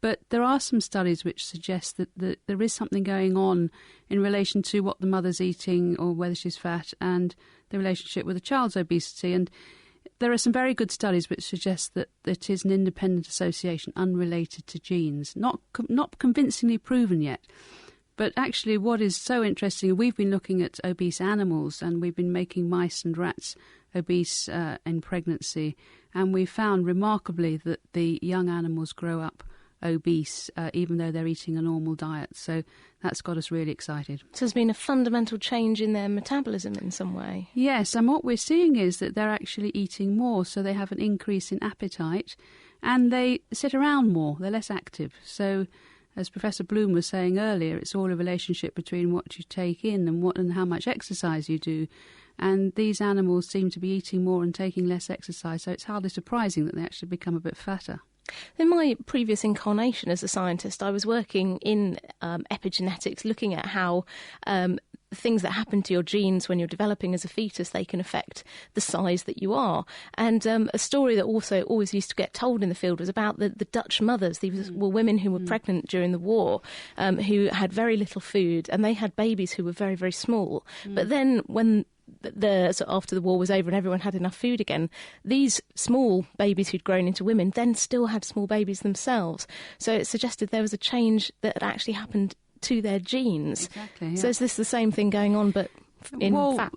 But there are some studies which suggest that there is something going on in relation to what the mother's eating or whether she's fat and the relationship with the child's obesity. And there are some very good studies which suggest that it is an independent association unrelated to genes. Not convincingly proven yet. But actually what is so interesting, we've been looking at obese animals and we've been making mice and rats obese in pregnancy. And we found remarkably that the young animals grow up obese even though they're eating a normal diet. So that's got us really excited. So there's been a fundamental change in their metabolism in some way? Yes, and what we're seeing is that they're actually eating more, so they have an increase in appetite and they sit around more, they're less active. So as Professor Bloom was saying earlier, it's all a relationship between what you take in and how much exercise you do. And these animals seem to be eating more and taking less exercise, so it's hardly surprising that they actually become a bit fatter. In my previous incarnation as a scientist, I was working in epigenetics, looking at how things that happen to your genes when you're developing as a fetus, they can affect the size that you are. And a story that also always used to get told in the field was about the Dutch mothers. These were women who were pregnant during the war, who had very little food, and they had babies who were very, very small. But then when after the war was over and everyone had enough food again, these small babies who'd grown into women then still had small babies themselves. So it suggested there was a change that had actually happened to their genes. Exactly. Yeah. So is this the same thing going on but in fat?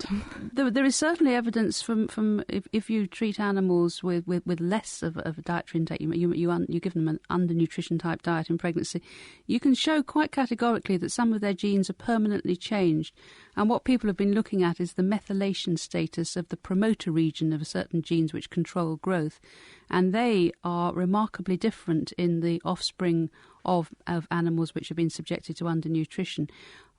There is certainly evidence from if you treat animals with less of a dietary intake, you give them an undernutrition type diet in pregnancy, you can show quite categorically that some of their genes are permanently changed. And what people have been looking at is the methylation status of the promoter region of certain genes which control growth. And they are remarkably different in the offspring of animals which have been subjected to undernutrition.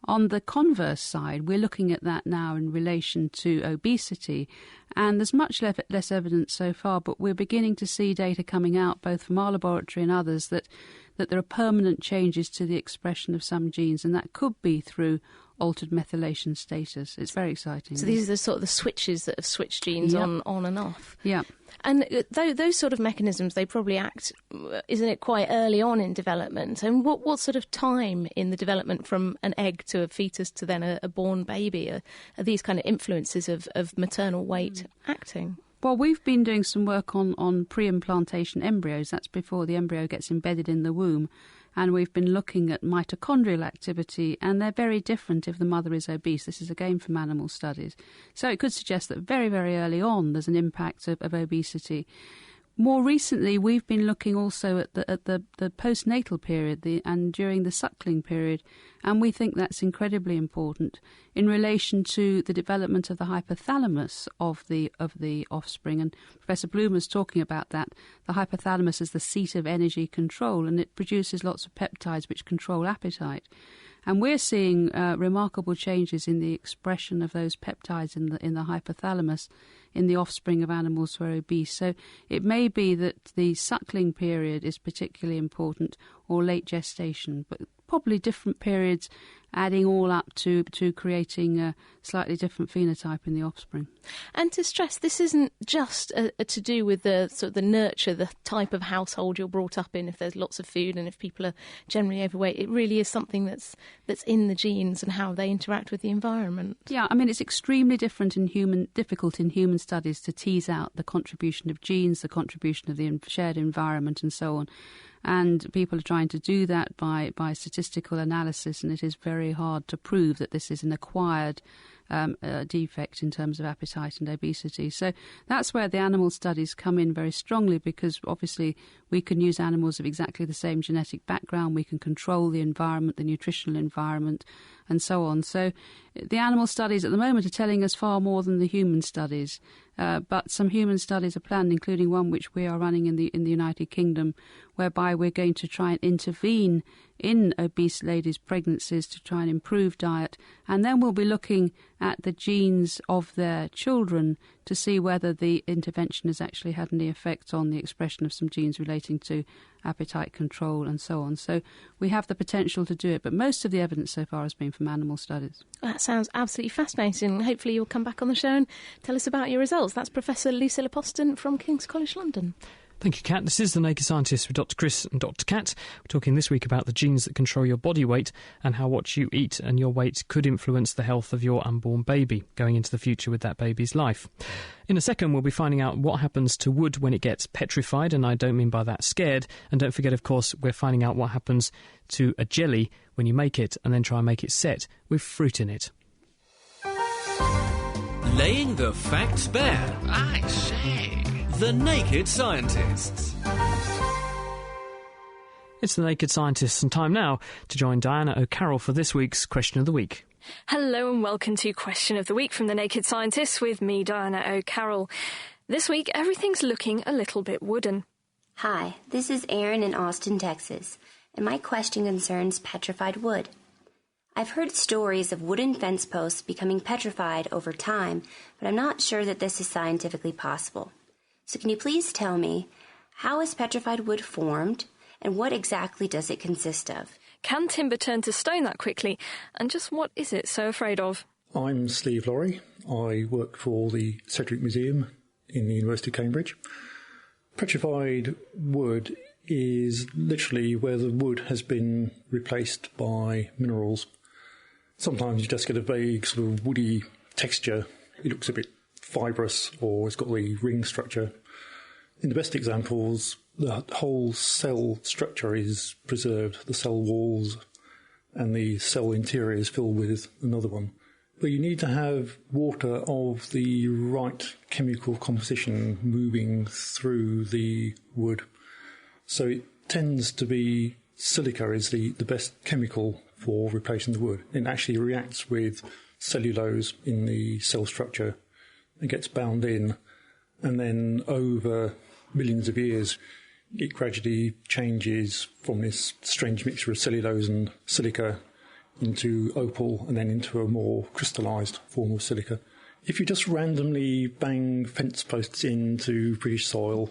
On the converse side, we're looking at that now in relation to obesity, and there's much less evidence so far, but we're beginning to see data coming out, both from our laboratory and others, that there are permanent changes to the expression of some genes, and that could be through altered methylation status. It's very exciting. So these are the sort of the switches that have switched genes on and off. Yeah. And those sort of mechanisms, they probably act, isn't it, quite early on in development? And what sort of time in the development from an egg to a fetus to then a born baby are these kind of influences of maternal weight acting? Well, we've been doing some work on pre-implantation embryos. That's before the embryo gets embedded in the womb. And we've been looking at mitochondrial activity, and they're very different if the mother is obese. This is again from animal studies. So it could suggest that very, very early on there's an impact of obesity. More recently, we've been looking also at the postnatal period and during the suckling period, and we think that's incredibly important in relation to the development of the hypothalamus of the offspring. And Professor Bloom was talking about that. The hypothalamus is the seat of energy control, and it produces lots of peptides which control appetite. And we're seeing remarkable changes in the expression of those peptides in the hypothalamus in the offspring of animals who are obese. So it may be that the suckling period is particularly important, or late gestation, but probably different periods adding all up to creating a slightly different phenotype in the offspring. And to stress, this isn't just to do with the sort of the nurture, the type of household you're brought up in, if there's lots of food and if people are generally overweight. It really is something that's in the genes and how they interact with the environment. Yeah, I mean, it's extremely difficult in human studies to tease out the contribution of genes, the contribution of the shared environment and so on. And people are trying to do that by statistical analysis, and it is very hard to prove that this is an acquired defect in terms of appetite and obesity. So that's where the animal studies come in very strongly, because obviously we can use animals of exactly the same genetic background, we can control the environment, the nutritional environment, and so on. So the animal studies at the moment are telling us far more than the human studies. But some human studies are planned, including one which we are running in the United Kingdom, whereby we're going to try and intervene in obese ladies' pregnancies to try and improve diet, and then we'll be looking at the genes of their children to see whether the intervention has actually had any effect on the expression of some genes relating to appetite control and so on. So we have the potential to do it, but most of the evidence so far has been from animal studies. That sounds absolutely fascinating. Hopefully you'll come back on the show and tell us about your results. That's Professor Lucilla Poston from King's College London. Thank you, Kat. This is The Naked Scientist with Dr. Chris and Dr. Kat. We're talking this week about the genes that control your body weight and how what you eat and your weight could influence the health of your unborn baby going into the future with that baby's life. In a second, we'll be finding out what happens to wood when it gets petrified, and I don't mean by that scared. And don't forget, of course, we're finding out what happens to a jelly when you make it and then try and make it set with fruit in it. Laying the facts bare. I say. The Naked Scientists. It's The Naked Scientists, and time now to join Diana O'Carroll for this week's Question of the Week. Hello and welcome to Question of the Week from The Naked Scientists with me, Diana O'Carroll. This week, everything's looking a little bit wooden. Hi, this is Erin in Austin, Texas, and my question concerns petrified wood. I've heard stories of wooden fence posts becoming petrified over time, but I'm not sure that this is scientifically possible. So can you please tell me, how is petrified wood formed, and what exactly does it consist of? Can timber turn to stone that quickly, and just what is it so afraid of? I'm Steve Laurie. I work for the Cedric Museum in the University of Cambridge. Petrified wood is literally where the wood has been replaced by minerals. Sometimes you just get a vague sort of woody texture. It looks a bit fibrous, or it's got the ring structure. In the best examples, the whole cell structure is preserved, the cell walls and the cell interior is filled with another one. But you need to have water of the right chemical composition moving through the wood. So it tends to be silica is the best chemical for replacing the wood. It actually reacts with cellulose in the cell structure. It gets bound in, and then over millions of years, it gradually changes from this strange mixture of cellulose and silica into opal and then into a more crystallised form of silica. If you just randomly bang fence posts into British soil,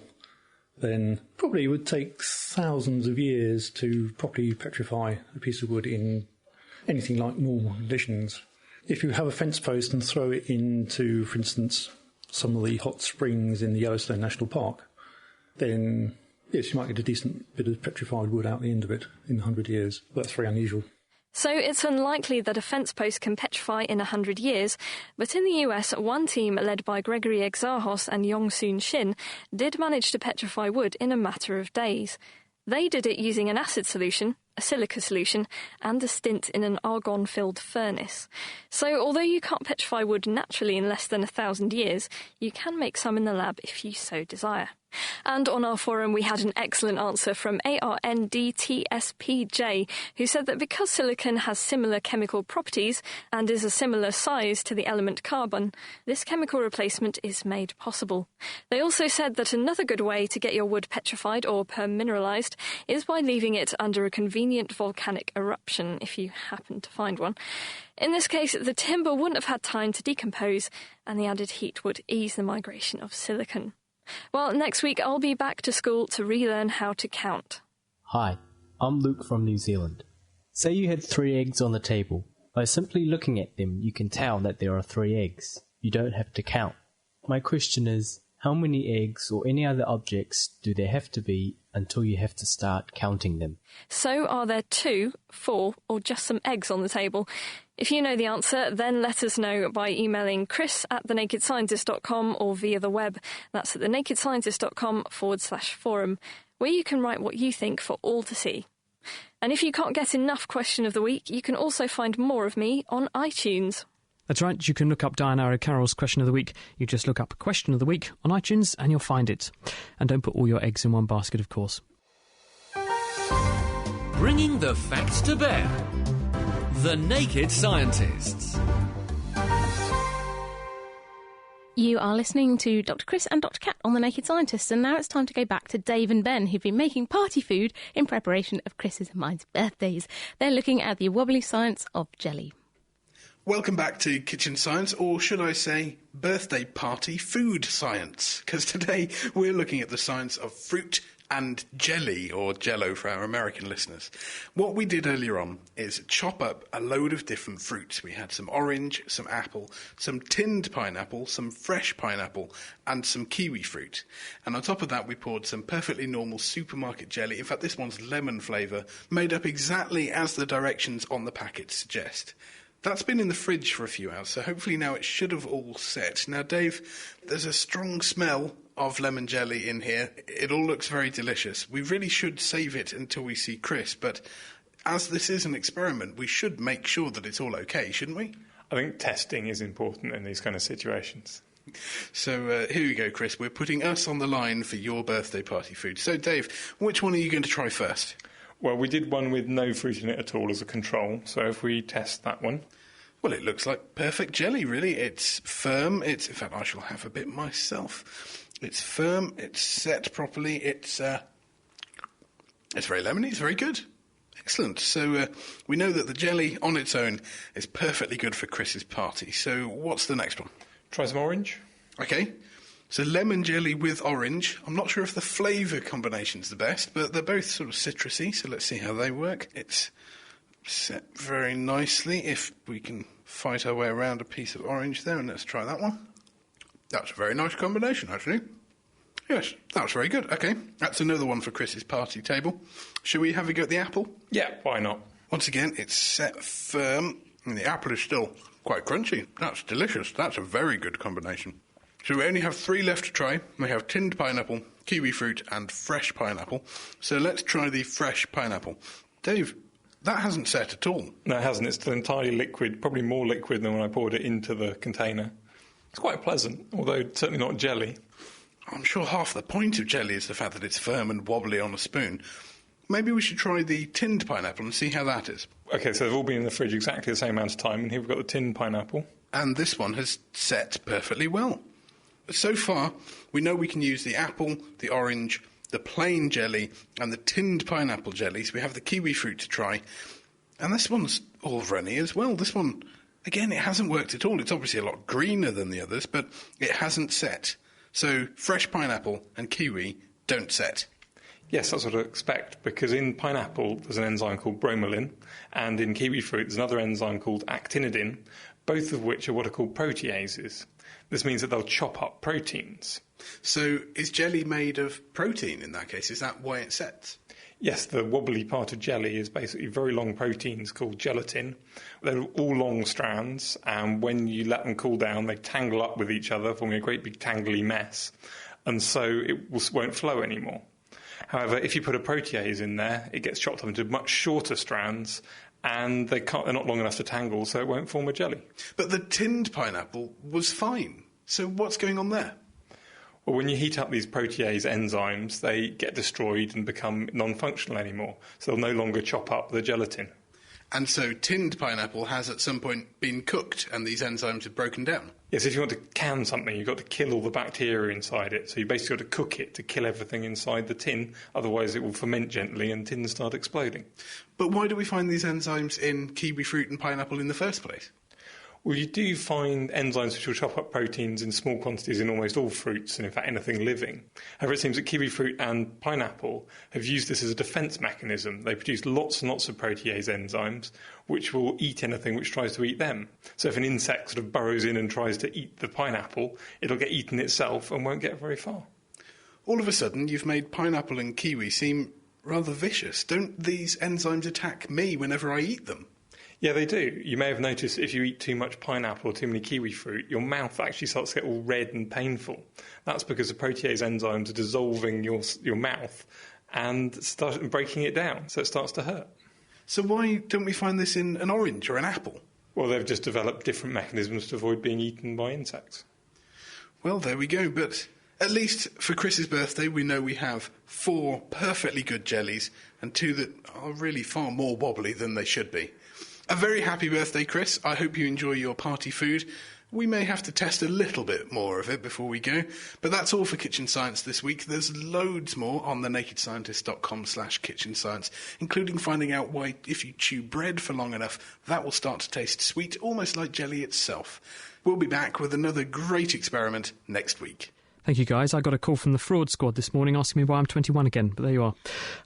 then probably it would take thousands of years to properly petrify a piece of wood in anything like normal conditions. If you have a fence post and throw it into, for instance, some of the hot springs in the Yellowstone National Park, then yes, you might get a decent bit of petrified wood out the end of it in 100 years. But that's very unusual. So it's unlikely that a fence post can petrify in 100 years, but in the US, one team led by Gregory Exarchos and Yong-Soon Shin did manage to petrify wood in a matter of days. They did it using an acid solution, a silica solution, and a stint in an argon-filled furnace. So although you can't petrify wood naturally in less than 1,000 years, you can make some in the lab if you so desire. And on our forum we had an excellent answer from ARNDTSPJ, who said that because silicon has similar chemical properties and is a similar size to the element carbon, this chemical replacement is made possible. They also said that another good way to get your wood petrified or permineralised is by leaving it under a convenient volcanic eruption, if you happen to find one. In this case, the timber wouldn't have had time to decompose, and the added heat would ease the migration of silicon. Well, next week I'll be back to school to relearn how to count. Hi, I'm Luke from New Zealand. Say you had 3 eggs on the table. By simply looking at them, you can tell that there are 3 eggs. You don't have to count. My question is, how many eggs or any other objects do there have to be until you have to start counting them? So are there 2, 4, or just some eggs on the table? If you know the answer, then let us know by emailing chris@thenakedscientist.com or via the web. That's at thenakedscientist.com/forum. where you can write what you think for all to see. And if you can't get enough Question of the Week, you can also find more of me on iTunes. That's right, you can look up Diana O'Carroll's Question of the Week. You just look up Question of the Week on iTunes and you'll find it. And don't put all your eggs in one basket, of course. Bringing the facts to bear. The Naked Scientists. You are listening to Dr. Chris and Dr. Kat on The Naked Scientists, and now it's time to go back to Dave and Ben, who've been making party food in preparation of Chris's and mine's birthdays. They're looking at the wobbly science of jelly. Welcome back to Kitchen Science, or should I say birthday party food science, because today we're looking at the science of fruit and jelly, or jello for our American listeners. What we did earlier on is chop up a load of different fruits. We had some orange, some apple, some tinned pineapple, some fresh pineapple, and some kiwi fruit. And on top of that, we poured some perfectly normal supermarket jelly. In fact, this one's lemon flavour, made up exactly as the directions on the packet suggest. That's been in the fridge for a few hours, so hopefully now it should have all set. Now, Dave, there's a strong smell of lemon jelly in here. It all looks very delicious. We really should save it until we see Chris, but as this is an experiment, we should make sure that it's all okay, shouldn't we? I think testing is important in these kind of situations. So here we go, Chris. We're putting us on the line for your birthday party food. So, Dave, which one are you going to try first? Well, we did one with no fruit in it at all as a control, so if we test that one. Well, it looks like perfect jelly, really. It's firm. In fact, I shall have a bit myself. It's firm. It's set properly. It's very lemony. It's very good. Excellent. So we know that the jelly on its own is perfectly good for Chris's party. So what's the next one? Try some orange. Okay. So lemon jelly with orange. I'm not sure if the flavour combination's the best, but they're both sort of citrusy, so let's see how they work. It's set very nicely. If we can fight our way around a piece of orange there, and let's try that one. That's a very nice combination, actually. Yes, that was very good. Okay, that's another one for Chris's party table. Shall we have a go at the apple? Yeah, why not? Once again, it's set firm, and the apple is still quite crunchy. That's delicious. That's a very good combination. So we only have 3 left to try. We have tinned pineapple, kiwi fruit, and fresh pineapple. So let's try the fresh pineapple. Dave, that hasn't set at all. No, it hasn't. It's still entirely liquid, probably more liquid than when I poured it into the container. It's quite pleasant, although certainly not jelly. I'm sure half the point of jelly is the fact that it's firm and wobbly on a spoon. Maybe we should try the tinned pineapple and see how that is. OK, so they've all been in the fridge exactly the same amount of time, and here we've got the tinned pineapple. And this one has set perfectly well. So far, we know we can use the apple, the orange, the plain jelly, and the tinned pineapple jelly, so we have the kiwi fruit to try. And this one's all runny as well. This one, again, it hasn't worked at all. It's obviously a lot greener than the others, but it hasn't set. So fresh pineapple and kiwi don't set. Yes, that's what I expect, because in pineapple there's an enzyme called bromelain, and in kiwi fruit there's another enzyme called actinidin, both of which are what are called proteases. This means that they'll chop up proteins. So is jelly made of protein in that case? Is that why it sets? Yes, the wobbly part of jelly is basically very long proteins called gelatin. They're all long strands, and when you let them cool down, they tangle up with each other, forming a great big tangly mess, and so it won't flow anymore. However, if you put a protease in there, it gets chopped up into much shorter strands, and they're not long enough to tangle, so it won't form a jelly. But the tinned pineapple was fine. So what's going on there? Well, when you heat up these protease enzymes, they get destroyed and become non-functional anymore, so they'll no longer chop up the gelatin. And so tinned pineapple has at some point been cooked and these enzymes have broken down? Yes, if you want to can something, you've got to kill all the bacteria inside it. So you basically got to cook it to kill everything inside the tin, otherwise it will ferment gently and tins start exploding. But why do we find these enzymes in kiwi fruit and pineapple in the first place? Well, you do find enzymes which will chop up proteins in small quantities in almost all fruits, and in fact anything living. However, it seems that kiwi fruit and pineapple have used this as a defence mechanism. They produce lots and lots of protease enzymes which will eat anything which tries to eat them. So if an insect sort of burrows in and tries to eat the pineapple, it'll get eaten itself and won't get very far. All of a sudden, you've made pineapple and kiwi seem rather vicious. Don't these enzymes attack me whenever I eat them? Yeah, they do. You may have noticed if you eat too much pineapple or too many kiwi fruit, your mouth actually starts to get all red and painful. That's because the protease enzymes are dissolving your mouth and start breaking it down so it starts to hurt. So why don't we find this in an orange or an apple? Well, they've just developed different mechanisms to avoid being eaten by insects. Well, there we go, but at least for Chris's birthday we know we have 4 perfectly good jellies and 2 that are really far more wobbly than they should be. A very happy birthday, Chris. I hope you enjoy your party food. We may have to test a little bit more of it before we go, but that's all for Kitchen Science this week. There's loads more on thenakedscientist.com/kitchen science, including finding out why if you chew bread for long enough, that will start to taste sweet, almost like jelly itself. We'll be back with another great experiment next week. Thank you, guys. I got a call from the fraud squad this morning asking me why I'm 21 again, but there you are.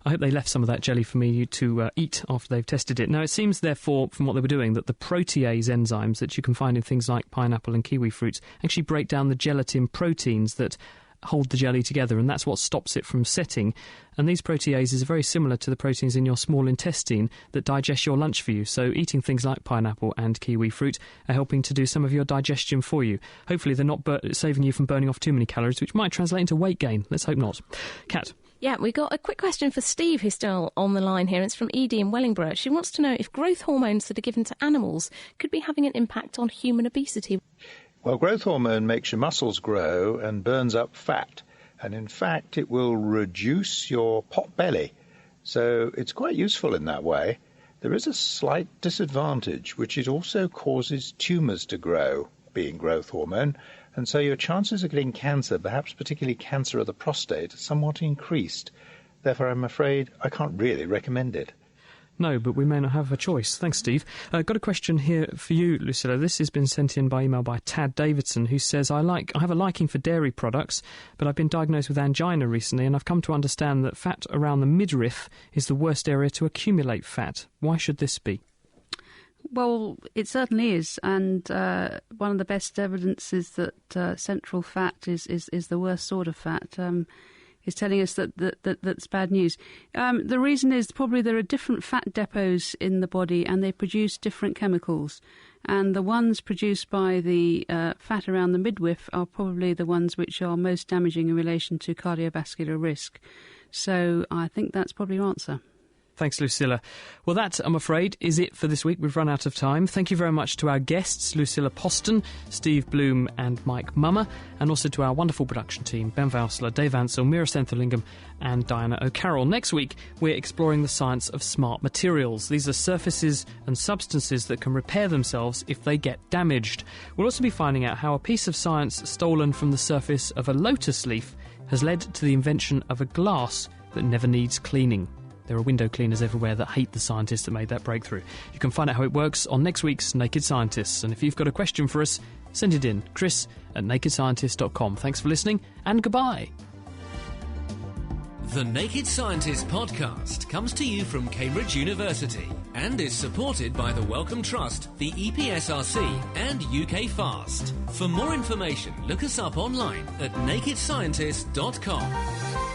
I hope they left some of that jelly for me to eat after they've tested it. Now, it seems, therefore, from what they were doing, that the protease enzymes that you can find in things like pineapple and kiwi fruits actually break down the gelatin proteins that hold the jelly together, and that's what stops it from setting. And these proteases are very similar to the proteins in your small intestine that digest your lunch for you. So eating things like pineapple and kiwi fruit are helping to do some of your digestion for you. Hopefully they're not saving you from burning off too many calories, which might translate into weight gain. Let's hope not. Kat. Yeah, we got a quick question for Steve, who's still on the line here. It's from Edie in Wellingborough. She wants to know if growth hormones that are given to animals could be having an impact on human obesity. Well, growth hormone makes your muscles grow and burns up fat. And in fact, it will reduce your pot belly. So it's quite useful in that way. There is a slight disadvantage, which it also causes tumours to grow, being growth hormone. And so your chances of getting cancer, perhaps particularly cancer of the prostate, are somewhat increased. Therefore, I'm afraid I can't really recommend it. No, but we may not have a choice. Thanks, Steve. Got a question here for you, Lucilla. This has been sent in by email by Tad Davidson, who says, I have a liking for dairy products, but I've been diagnosed with angina recently, and I've come to understand that fat around the midriff is the worst area to accumulate fat. Why should this be? Well, it certainly is, and one of the best evidence is that central fat is the worst sort of fat. Is telling us that's bad news. The reason is probably there are different fat depots in the body and they produce different chemicals. And the ones produced by the fat around the midriff are probably the ones which are most damaging in relation to cardiovascular risk. So I think that's probably your answer. Thanks, Lucilla. Well, that, I'm afraid, is it for this week. We've run out of time. Thank you very much to our guests, Lucilla Poston, Steve Bloom and Mike Mummer, and also to our wonderful production team, Ben Vousler, Dave Ansell, Mira Senthalingam and Diana O'Carroll. Next week, we're exploring the science of smart materials. These are surfaces and substances that can repair themselves if they get damaged. We'll also be finding out how a piece of science stolen from the surface of a lotus leaf has led to the invention of a glass that never needs cleaning. There are window cleaners everywhere that hate the scientists that made that breakthrough. You can find out how it works on next week's Naked Scientists. And if you've got a question for us, send it in. chris@nakedscientist.com. Thanks for listening, and goodbye. The Naked Scientist podcast comes to you from Cambridge University and is supported by the Wellcome Trust, the EPSRC and UK Fast. For more information, look us up online at nakedscientist.com.